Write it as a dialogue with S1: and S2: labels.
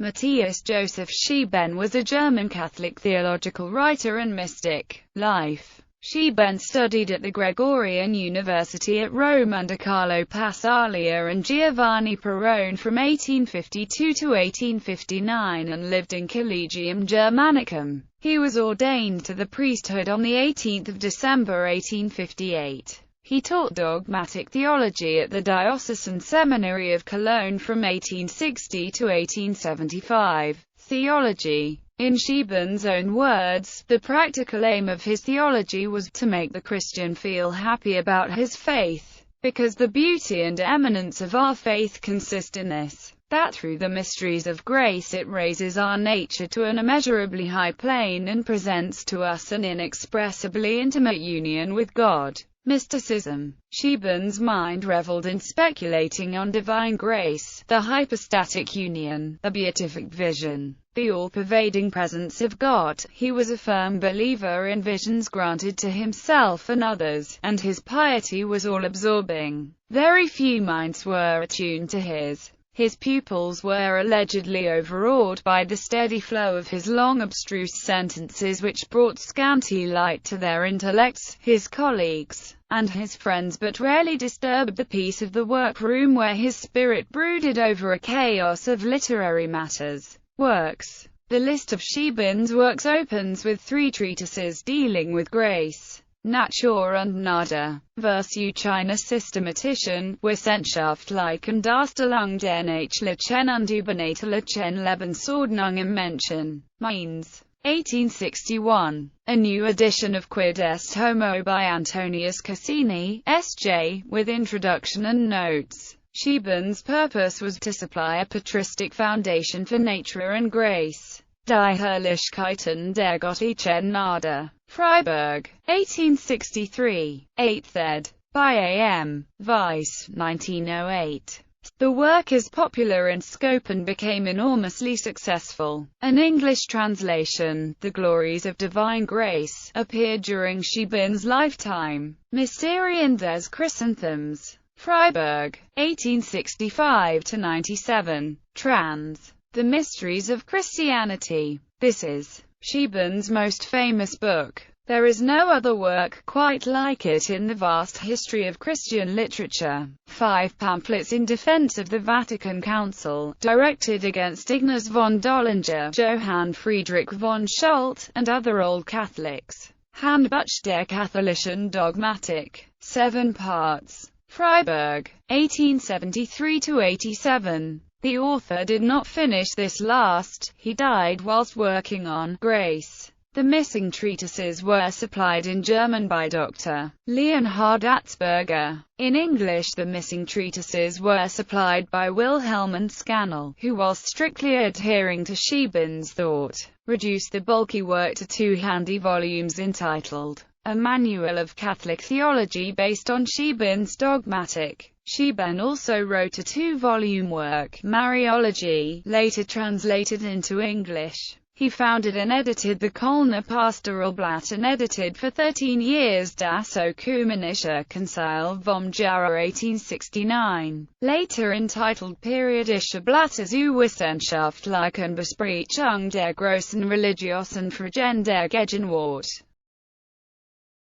S1: Matthias Joseph Scheeben was a German Catholic theological writer and mystic. Life. Scheeben studied at the Gregorian University at Rome under Carlo Passaglia and Giovanni Perrone from 1852 to 1859 and lived in Collegium Germanicum. He was ordained to the priesthood on 18 December 1858. He taught dogmatic theology at the Diocesan Seminary of Cologne from 1860 to 1875. Theology. In Scheeben's own words, the practical aim of his theology was to make the Christian feel happy about his faith, because the beauty and eminence of our faith consist in this, that through the mysteries of grace it raises our nature to an immeasurably high plane and presents to us an inexpressibly intimate union with God. Mysticism. Scheeben's mind reveled in speculating on divine grace, the hypostatic union, the beatific vision, the all-pervading presence of God. He was a firm believer in visions granted to himself and others, and his piety was all-absorbing. Very few minds were attuned to his. His pupils were allegedly overawed by the steady flow of his long abstruse sentences which brought scanty light to their intellects. His colleagues and his friends but rarely disturbed the peace of the workroom where his spirit brooded over a chaos of literary matters. Works. The list of Scheeben's works opens with 3 treatises dealing with grace, Natur und Gnade, Versuch Systematischen Wissenschaftlichen Darstellung der Nachlichen und Übernatürlichen Lebensordnung im Menschen. Mainz. 1861. A new edition of Quid est Homo by Antonius Cassini, S.J., with introduction and notes. Scheeben's purpose was to supply a patristic foundation for nature and grace. Die Herrlichkeiten der göttlichen Gnade. Freiburg. 1863. 8th ed. By A.M. Weiss, 1908. The work is popular in scope and became enormously successful. An English translation, The Glories of Divine Grace, appeared during Scheeben's lifetime. Mysterion des Chrysanthems. Freiburg. 1865–97. Trans. The Mysteries of Christianity. This is Scheeben's most famous book. There is no other work quite like it in the vast history of Christian literature. 5 pamphlets in defense of the Vatican Council, directed against Ignaz von Dollinger, Johann Friedrich von Schult, and other Old Catholics. Handbuch der katholischen Dogmatik. 7 parts. Freiburg. 1873–87. The author did not finish this last, he died whilst working on Grace. The missing treatises were supplied in German by Dr. Leonhard Atzberger. In English the missing treatises were supplied by Wilhelm and Scannell, who, whilst strictly adhering to Scheeben's thought, reduced the bulky work to 2 handy volumes entitled A Manual of Catholic Theology based on Scheeben's dogmatic. Scheeben also wrote a 2-volume work, Mariology, later translated into English. He founded and edited the Kölner Pastoralblatt and edited for 13 years Das Ökumenische Konzil vom Jahre 1869. Later entitled Periodische Blätter zu wissenschaftlichen Besprechung der großen religiösen Fragen der Gegenwart.